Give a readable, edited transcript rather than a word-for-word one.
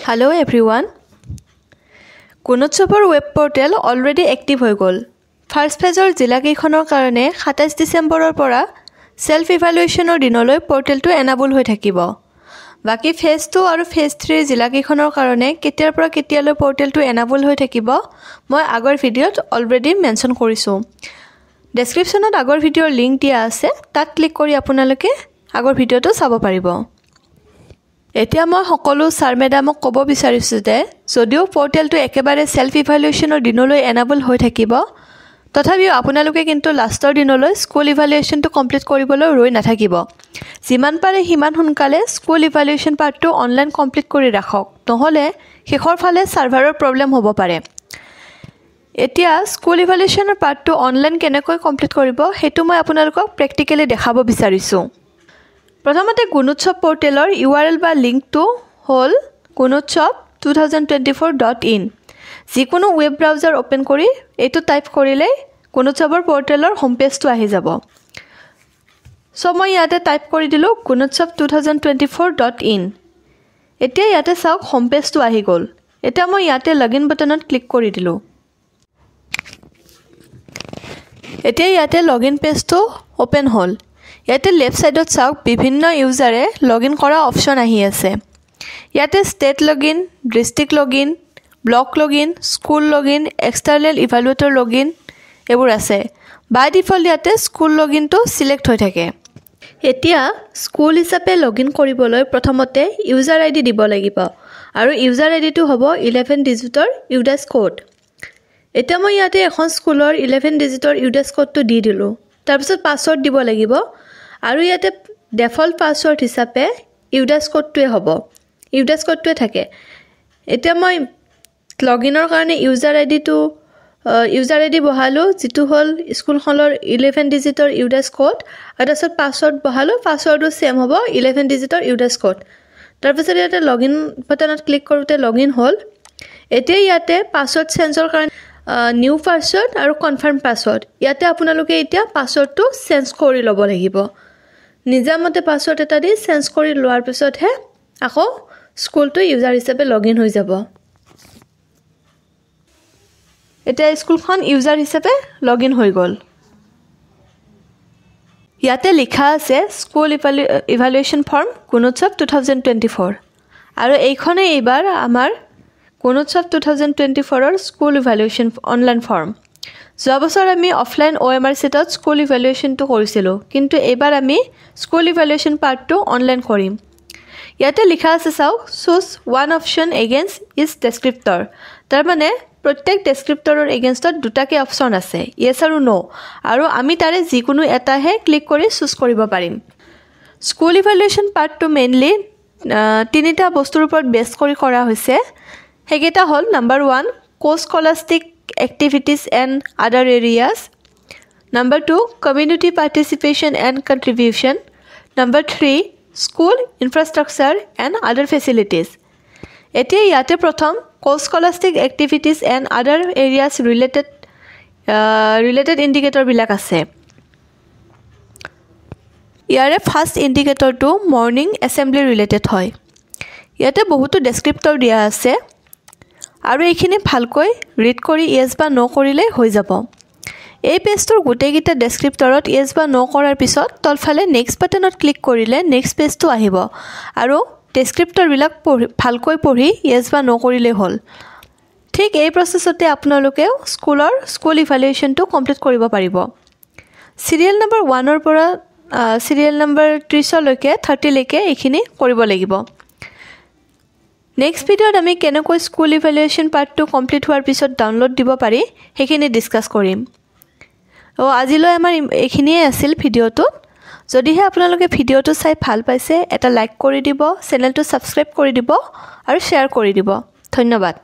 Hello everyone. Gunotsopor web portal already active হৈ গল. First phaseৰ জিলাকেইখনৰ কাৰণে 27 ডিসেম্বৰৰ পৰা self evaluationৰ দিনলৈ portalটো enable হৈ থাকিব. বাকি phase 2 আৰু phase 3 জিলাকেইখনৰ কাৰণে কেতিয়াৰ পৰা কেতিয়ালৈ portalটো enable হৈ থাকিব মই আগৰ ভিডিঅত already mention কৰিছো. Descriptionত আগৰ ভিডিঅৰ লিংক দিয়া আছে, তাত ক্লিক কৰি আপোনালোকে আগৰ ভিডিঅটো চাব পাৰিব. এতিয়া মই সকলো স্যাৰ মেডামক ক'ব বিচাৰিছো যে যদিও পোৰ্টেলটো একেবাৰে সেলফ ইভালুৱেচনৰ দিনলৈ এনেবল হৈ থাকিব তথাপিও আপোনালোকে কিন্তু লাষ্টৰ দিনলৈ স্কুল ইভালুৱেচনটো কমপ্লিট কৰিবলৈ ৰৈ নাথাকিব যিমান পাৰে হিমান সোনকালে স্কুল ইভালুৱেচন পাৰ্টটো অনলাইন কমপ্লিট কৰি ৰাখক নহলে শেষৰ ফালে সাৰ্ভাৰৰ প্ৰবলেম হ'ব পাৰে এতিয়া স্কুল ইভালুৱেচনৰ পাৰ্টটো অনলাইন কেনেকৈ কমপ্লিট কৰিব হেতু মই আপোনালোকক প্ৰ্যাকটিক্যালি দেখাব বিচাৰিছো প্ৰথমতে গুণোৎসৱ পোৰ্টেলৰ URL বা লিংকটো হল gunotsov2024.in যিকোনো ওয়েব ব্ৰাউজাৰ ওপেন কৰি এটো টাইপ কৰিলে গুণোৎসৱৰ পোৰ্টেলৰ হোম পেজটো আহি যাব সো মই ইয়াতে টাইপ কৰি দিলো gunotsov2024.in এতিয়া ইয়াতে চাওক হোম পেজটো আহি গল এতিয়া মই ইয়াতে লগইন বাটনত ক্লিক কৰি দিলো এতিয়া ইয়াতে লগইন পেজটো ওপেন হল ইয়াতে লেফট সাইডত চাওক বিভিন্ন ইউজাৰে লগইন কৰা অপচন আহি আছে ইয়াতে state login district login block login school login external evaluator login এবোৰ আছে বাই ডিফল্ট ইয়াতে স্কুল লগইনটো সিলেক্ট হৈ থাকে এতিয়া স্কুল হিচাপে লগইন কৰিবলৈ প্ৰথমতে ইউজাৰ আইডি দিব লাগিব আৰু ইউজাৰ আইডিটো হ'ব 11 ডিজিটৰ ইউডাছ কোড এতিয়া মই ইয়াতে এখন স্কুলৰ 11 ডিজিটৰ ইউডাছ কোডটো দি দিলো তাৰ পিছত পাছৱৰ্ড দিব লাগিব আৰু ইয়াতে ডিফল্ট পাছৱৰ্ড হিচাপে ইউডাছ কোডটোৱে হ'ব ইউডাছ কোডটোৱে থাকে এতিয়া মই লগইনৰ কাৰণে ইউজাৰ আইডি বহালো যেটো হল স্কুলখনৰ 11 ডিজিটৰ ইউডাছ কোড আৰু তাৰপিছত পাছৱৰ্ড বহালো পাছৱৰ্ডটো সেম হ'ব 11 ডিজিটৰ ইউডাছ কোড তাৰ পিছত ইয়াতে লগইন বাটনত ক্লিক কৰোতে লগইন হল এতিয়া ইয়াতে পাছৱৰ্ড চেঞ্জৰ কাৰণে নিউ পাছৱৰ্ড আৰু কনফাৰ্ম পাছৱৰ্ড ইয়াতে আপোনালোকে এতিয়া পাছৱৰ্ডটো চেঞ্জ কৰি ল'ব লাগিব নিজামতে পাছৱৰ্ড এটা দি চেঞ্জ কৰি লোৱাৰ পিছতহে আকৌ স্কুলটো ইউজাৰ হিচাপে লগইন হৈ যাব এতিয়া স্কুলখন ইউজাৰ হিচাপে লগইন হৈ গল ইয়াতে লিখা আছে স্কুল ইভালুৱেচন ফৰ্ম গুণোৎসৱ 2024 আৰু এইখনে এইবাৰ আমাৰ Gunotsav 2024ৰ school evaluation online form যোৱা বছৰ আমি অফলাইন OMR সেটত স্কুল ইভালুৱেচনটো কৰিছিলো কিন্তু এবাৰ আমি স্কুল ইভালুৱেচন পাৰ্টটো অনলাইন কৰিম ইয়াতে লিখা আছে চাওক choose one option against is descriptor তাৰ মানে প্ৰত্যেক ডেসক্ৰিপ্টৰৰ এগেইনষ্টত দুটাকে অপশন আছে ইয়েস আৰু নো আৰু আমি তাৰে যিকোনো এটাহে ক্লিক কৰি চুজ কৰিব পাৰিম স্কুল ইভালুৱেচন পাৰ্টটো মেইনলি তিনিটা বস্তুৰ ওপৰত বেছ কৰি কৰা হৈছে হেগেটা হল number 1 co-scholastic activities and other areas number 2 community participation and contribution number 3 school infrastructure and other facilities এতিয়া ইয়াতে প্ৰথম co-scholastic activities and other areas related indicator বিলাক আছে ইয়াৰে ফাৰ্স্ট ইন্ডিকেটৰটো মৰ্নিং এসেম্বলি ৰিলেটেড হয় ইয়াতে বহুতো ডেসক্ৰিপ্টৰ দিয়া আছে আৰু এইখিনি ভালকৈ ৰিড কৰি ইয়েস বা নো কৰিলে হৈ যাব এই পেজটোৰ গোটেইকিটা ডেসক্ৰিপ্টৰত ইয়েস বা নো কৰাৰ পিছত তলফালে নেক্সট বাটনত ক্লিক কৰিলে নেক্সট পেজটো আহিব আৰু ডেসক্ৰিপ্টৰ বিলাক ভালকৈ পঢ়ি ইয়েস বা নো কৰিলে হ'ল ঠিক এই প্ৰসেছতে আপোনালোকে স্কুল ইভালুৱেচনটো কমপ্লিট কৰিব পাৰিব সিৰিয়েল নম্বৰ 1 ৰ পৰা সিৰিয়েল নম্বৰ 30 লৈকে 30 লৈকে এইখিনি কৰিব লাগিব নেক্সট ভিডিঅত আমি কেনেকৈ স্কুল ইভালুৱেচন পাৰ্টটো কমপ্লিট হোৱাৰ পিছত ডাউনলোড দিব পাৰি হেখিনি ডিসকাস কৰিম আজিলৈ আমাৰ এইখিনিয়ে আছিল ভিডিঅটো যদিহে আপোনালোকে ভিডিঅটো চাই ভাল পাইছে এটা লাইক কৰি দিব চেনেলটো সাবস্ক্ৰাইব কৰি দিব আৰু শেয়াৰ কৰি দিব ধন্যবাদ